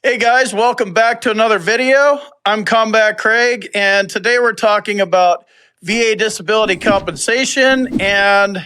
Hey guys, welcome back to another video. I'm Combat Craig, and today we're talking about VA disability compensation and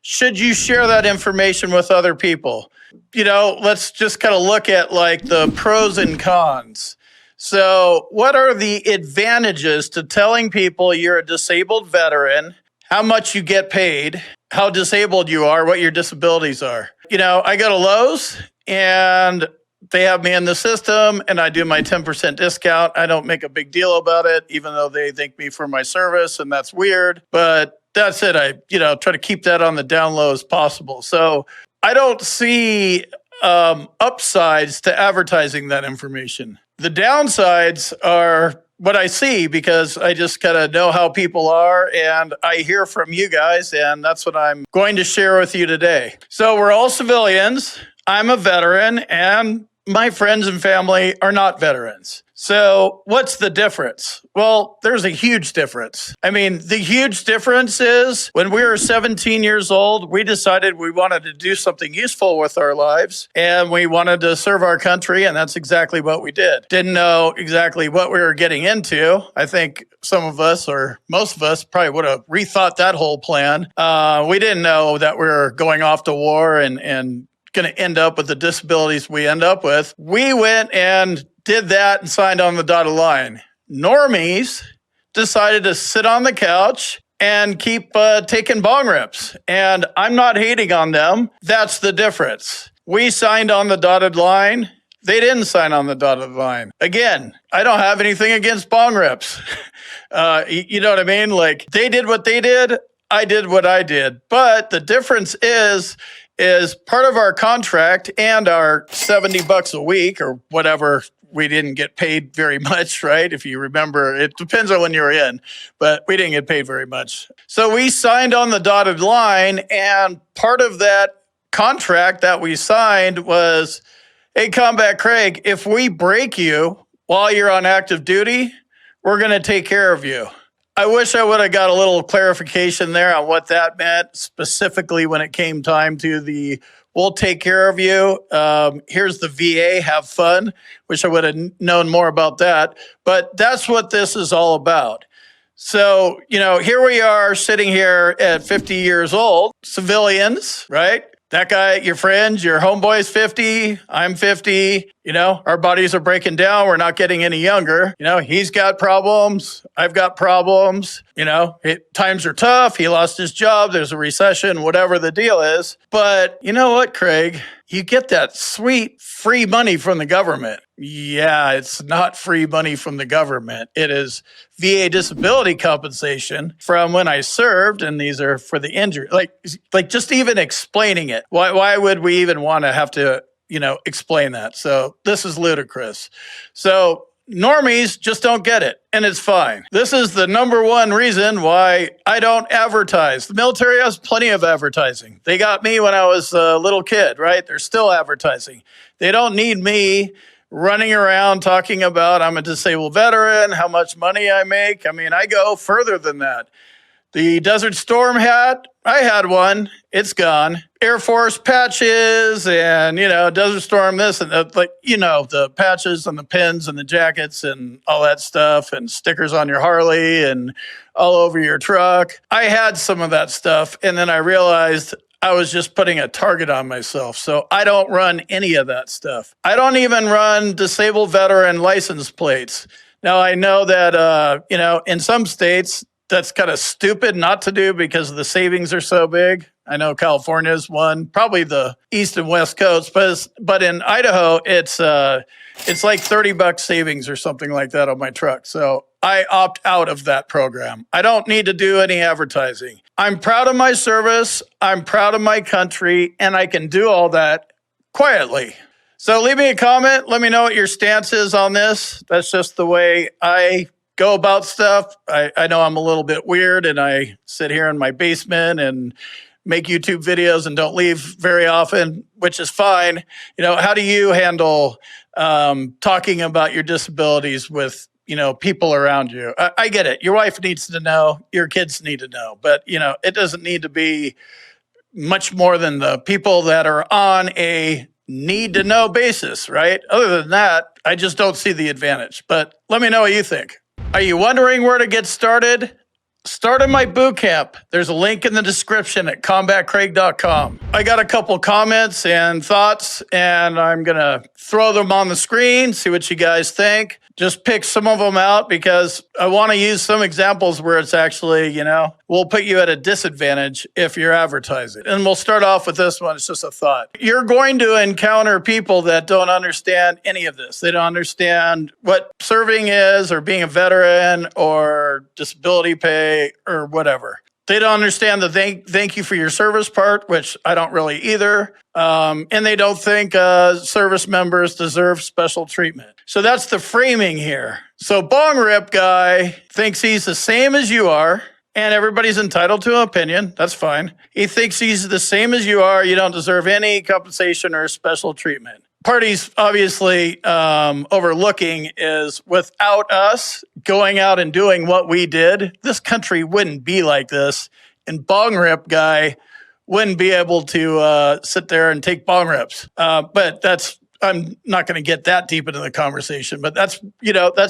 should you share that information with other people? Let's just kind of look at like the pros and cons. So, what are the advantages to telling people you're a disabled veteran, how much you get paid, how disabled you are, what your disabilities are? I go to Lowe's and they have me in the system and I do my 10% discount. I don't make a big deal about it, even though they thank me for my service, and that's weird. But that's it. I, try to keep that on the down low as possible. So I don't see upsides to advertising that information. The downsides are what I see because I just kind of know how people are and I hear from you guys, and that's what I'm going to share with you today. So we're all civilians. I'm a veteran, and my friends and family are not veterans. So what's the difference? Well, there's a huge difference. I mean, the huge difference is when we were 17 years old, we decided we wanted to do something useful with our lives and we wanted to serve our country. And that's exactly what we did. Didn't know exactly what we were getting into. I think some of us or most of us probably would have rethought that whole plan. We didn't know that we were going off to war and going to end up with the disabilities we end up with. We went and did that and signed on the dotted line. Normies decided to sit on the couch and keep taking bong rips. And I'm not hating on them. That's the difference. We signed on the dotted line. They didn't sign on the dotted line. Again, I don't have anything against bong rips. You know what I mean? Like, they did what they did. I did what I did. But the difference is part of our contract and our $70 a week or whatever. We didn't get paid very much, right? If you remember, it depends on when you're in, but we didn't get paid very much. So we signed on the dotted line, and part of that contract that we signed was, hey, Combat Craig, if we break you while you're on active duty, we're going to take care of you. I wish I would have got a little clarification there on what that meant, specifically when it came time to the we'll take care of you. Here's the VA, have fun. Wish I would have known more about that. But that's what this is all about. So, here we are sitting here at 50 years old, civilians, right? That guy, your friend, your homeboy's 50, I'm 50, our bodies are breaking down. We're not getting any younger. He's got problems. I've got problems. Times are tough. He lost his job. There's a recession, whatever the deal is. But you know what, Craig? You get that sweet free money from the government. Yeah, it's not free money from the government. It is VA disability compensation from when I served, and these are for the injury. Like just even explaining it. Why would we even want to have to, explain that? So this is ludicrous. So normies just don't get it, and it's fine. This is the number one reason why I don't advertise. The military has plenty of advertising. They got me when I was a little kid, right? They're still advertising. They don't need me running around talking about I'm a disabled veteran, how much money I make. I mean, I go further than that. The Desert Storm hat, I had one. It's gone. Air Force patches and, Desert Storm this and that, the patches and the pins and the jackets and all that stuff and stickers on your Harley and all over your truck. I had some of that stuff, and then I realized I was just putting a target on myself. So I don't run any of that stuff. I don't even run disabled veteran license plates. Now, I know that, in some states, that's kind of stupid not to do because the savings are so big. I know California is one, probably the East and West Coast, but in Idaho, it's like $30 savings or something like that on my truck. So I opt out of that program. I don't need to do any advertising. I'm proud of my service. I'm proud of my country, and I can do all that quietly. So leave me a comment. Let me know what your stance is on this. That's just the way I go about stuff. I know I'm a little bit weird, and I sit here in my basement and make YouTube videos and don't leave very often, which is fine. How do you handle talking about your disabilities with people around you? I get it. Your wife needs to know. Your kids need to know. But, it doesn't need to be much more than the people that are on a need to know basis, right? Other than that, I just don't see the advantage. But let me know what you think. Are you wondering where to get started? Start in my boot camp. There's a link in the description at combatcraigcom. I got a couple comments and thoughts, and I'm going to throw them on the screen, see what you guys think. Just pick some of them out because I want to use some examples where it's actually, will put you at a disadvantage if you're advertising. And we'll start off with this one. It's just a thought. You're going to encounter people that don't understand any of this. They don't understand what serving is or being a veteran or disability pay or whatever. They don't understand the thank you for your service part, which I don't really either. And they don't think service members deserve special treatment. So that's the framing here. So Bong Rip guy thinks he's the same as you are, and everybody's entitled to an opinion. That's fine. He thinks he's the same as you are. You don't deserve any compensation or special treatment. Part he's obviously overlooking is without us going out and doing what we did, this country wouldn't be like this. And Bong Rip guy wouldn't be able to sit there and take bong rips. But I'm not going to get that deep into the conversation, but that's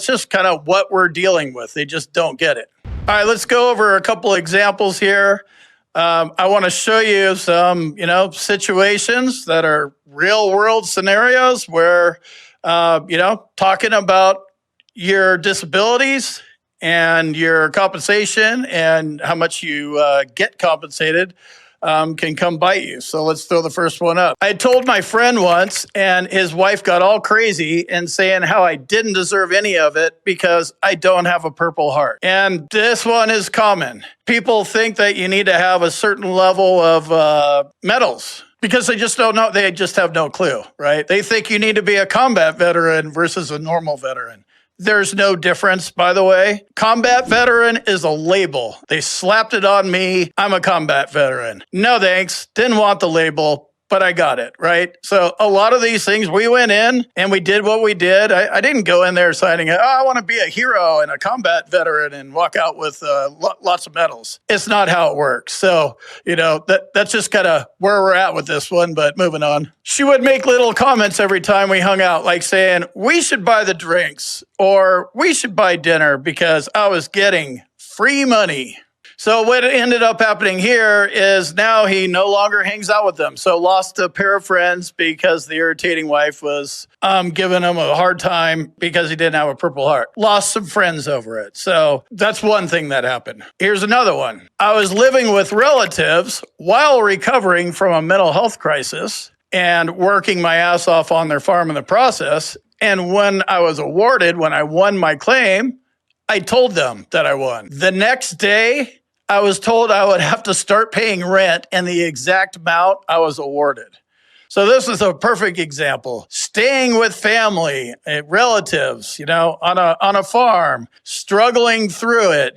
just kind of what we're dealing with. They just don't get it. All right, let's go over a couple examples here. I want to show you some, situations that are real world scenarios where, talking about your disabilities and your compensation and how much you get compensated can come bite you. So let's throw the first one up. I told my friend once, and his wife got all crazy and saying how I didn't deserve any of it because I don't have a Purple Heart. And this one is common. People think that you need to have a certain level of medals because they just don't know. They just have no clue, right? They think you need to be a combat veteran versus a normal veteran. There's no difference, by the way. Combat veteran is a label. They slapped it on me. I'm a combat veteran. No thanks. Didn't want the label, but I got it, right? So a lot of these things, we went in and we did what we did. I didn't go in there signing, I want to be a hero and a combat veteran and walk out with lots of medals. It's not how it works. So, that's just kind of where we're at with this one, but moving on. She would make little comments every time we hung out, like saying, we should buy the drinks or we should buy dinner because I was getting free money. So what ended up happening here is now he no longer hangs out with them. So lost a pair of friends because the irritating wife was giving him a hard time because he didn't have a Purple Heart. Lost some friends over it. So that's one thing that happened. Here's another one. I was living with relatives while recovering from a mental health crisis and working my ass off on their farm in the process. And when I won my claim, I told them that I won. The next day, I was told I would have to start paying rent and the exact amount I was awarded. So this is a perfect example. Staying with family, relatives, on a farm, struggling through it,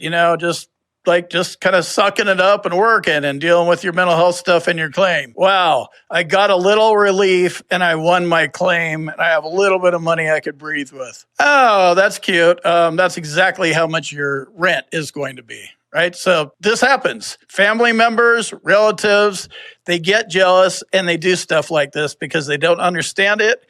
just kind of sucking it up and working and dealing with your mental health stuff and your claim. Wow, I got a little relief and I won my claim and I have a little bit of money I could breathe with. Oh, that's cute. That's exactly how much your rent is going to be. Right? So this happens. Family members, relatives, they get jealous and they do stuff like this because they don't understand it.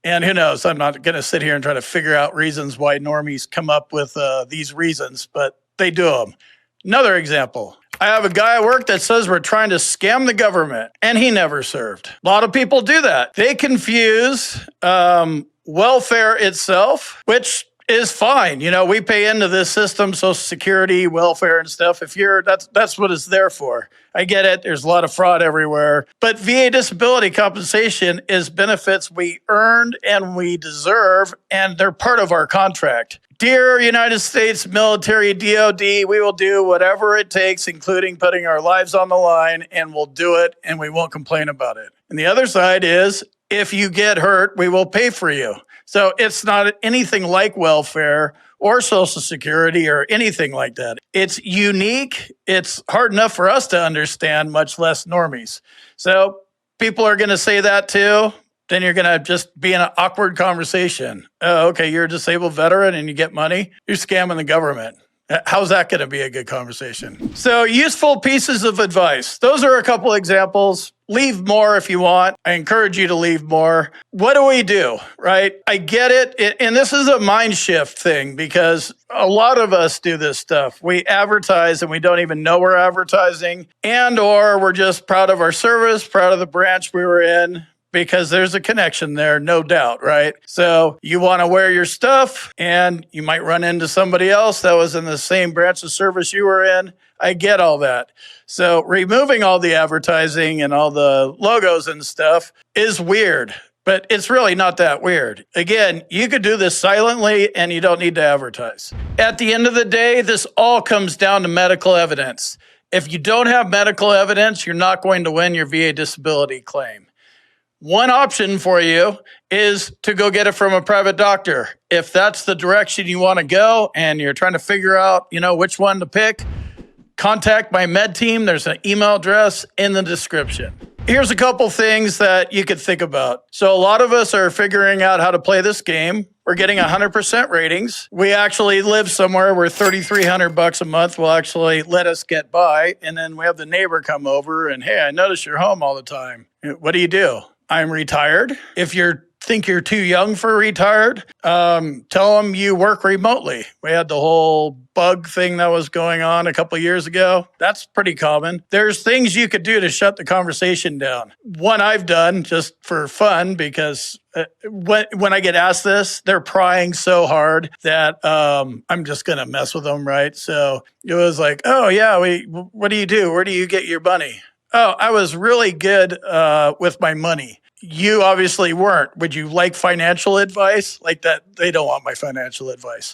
And who knows? I'm not going to sit here and try to figure out reasons why normies come up with these reasons, but they do them. Another example. I have a guy at work that says we're trying to scam the government and he never served. A lot of people do that. They confuse welfare itself, which is fine. We pay into this system, Social Security, welfare and stuff. That's what it's there for. I get it. There's a lot of fraud everywhere. But VA disability compensation is benefits we earned and we deserve, and they're part of our contract. Dear United States military, DOD, we will do whatever it takes, including putting our lives on the line, and we'll do it, and we won't complain about it. And the other side is, if you get hurt, we will pay for you. So it's not anything like welfare or Social Security or anything like that. It's unique. It's hard enough for us to understand, much less normies. So people are going to say that too. Then you're going to just be in an awkward conversation. Oh, okay, you're a disabled veteran and you get money. You're scamming the government. How's that going to be a good conversation? So useful pieces of advice. Those are a couple examples. Leave more if you want. I encourage you to leave more. What do we do, right? I get it. And this is a mind shift thing because a lot of us do this stuff. We advertise and we don't even know we're advertising, and or we're just proud of our service, proud of the branch we were in, because there's a connection there, no doubt, right? So you want to wear your stuff and you might run into somebody else that was in the same branch of service you were in. I get all that. So removing all the advertising and all the logos and stuff is weird, but it's really not that weird. Again, you could do this silently and you don't need to advertise. At the end of the day, this all comes down to medical evidence. If you don't have medical evidence, you're not going to win your VA disability claim. One option for you is to go get it from a private doctor. If that's the direction you want to go and you're trying to figure out, which one to pick, contact my med team. There's an email address in the description. Here's a couple things that you could think about. So a lot of us are figuring out how to play this game. We're getting 100% ratings. We actually live somewhere where $3,300 a month will actually let us get by. And then we have the neighbor come over and, hey, I notice you're home all the time. What do? I'm retired. If you think you're too young for retired, tell them you work remotely. We had the whole bug thing that was going on a couple of years ago. That's pretty common. There's things you could do to shut the conversation down. One I've done just for fun because when I get asked this, they're prying so hard that I'm just going to mess with them, right? So it was like, oh yeah, what do you do? Where do you get your money? Oh, I was really good with my money. You obviously weren't. Would you like financial advice? Like that, they don't want my financial advice.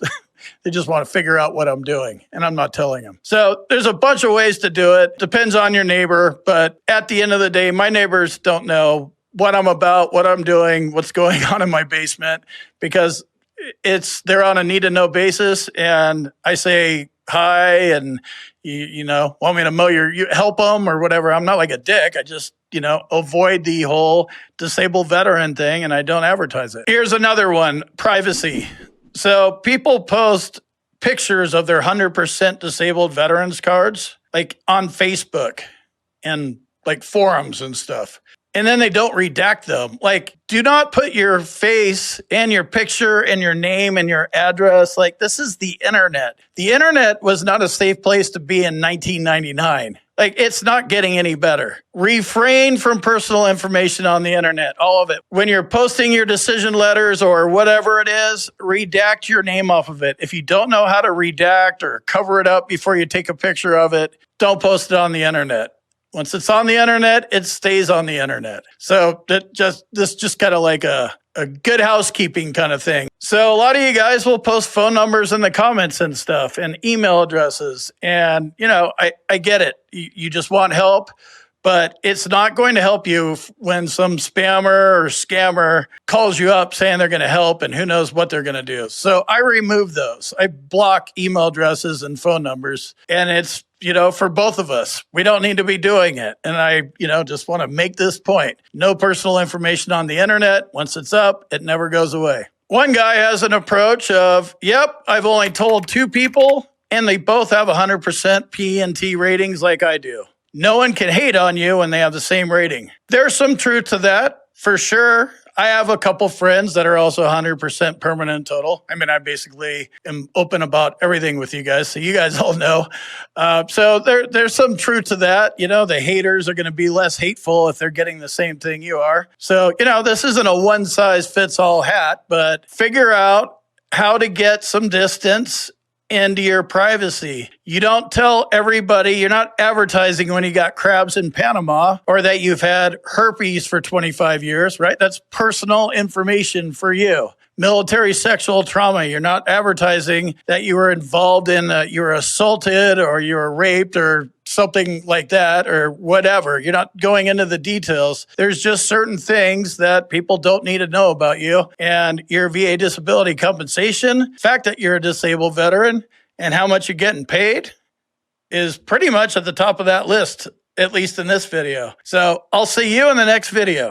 They just want to figure out what I'm doing, and I'm not telling them. So there's a bunch of ways to do it. Depends on your neighbor, but at the end of the day, my neighbors don't know what I'm about, what I'm doing, what's going on in my basement, because they're on a need-to-know basis, and I say hi, and you want me to you help them or whatever. I'm not like a dick. I just avoid the whole disabled veteran thing, and I don't advertise it. Here's another one, privacy. So people post pictures of their 100% disabled veterans cards, like on Facebook and like forums and stuff. And then they don't redact them. Like, do not put your face and your picture and your name and your address. Like, this is the internet. The internet was not a safe place to be in 1999. Like, it's not getting any better. Refrain from personal information on the internet, all of it. When you're posting your decision letters or whatever it is, redact your name off of it. If you don't know how to redact or cover it up before you take a picture of it, don't post it on the internet. Once it's on the internet, it stays on the internet. So this just kind of like a good housekeeping kind of thing. So a lot of you guys will post phone numbers in the comments and stuff and email addresses. And, I get it. You just want help, but it's not going to help you when some spammer or scammer calls you up saying they're going to help and who knows what they're going to do. So I remove those. I block email addresses and phone numbers, and it's, for both of us, we don't need to be doing it. And I, just want to make this point. No personal information on the internet. Once it's up, it never goes away. One guy has an approach of, yep, I've only told 2 people and they both have 100% P&T ratings like I do. No one can hate on you when they have the same rating. There's some truth to that, for sure. I have a couple friends that are also 100% permanent total. I mean, I basically am open about everything with you guys, so you guys all know. So there's some truth to that. The haters are going to be less hateful if they're getting the same thing you are. So, this isn't a one-size-fits-all hat, but figure out how to get some distance into your privacy. You don't tell everybody, you're not advertising when you got crabs in Panama or that you've had herpes for 25 years, right? That's personal information for you. Military sexual trauma, you're not advertising that you were involved in, you were assaulted or you were raped or something like that or whatever. You're not going into the details. There's just certain things that people don't need to know about you, and your VA disability compensation, the fact that you're a disabled veteran and how much you're getting paid is pretty much at the top of that list, at least in this video. So I'll see you in the next video.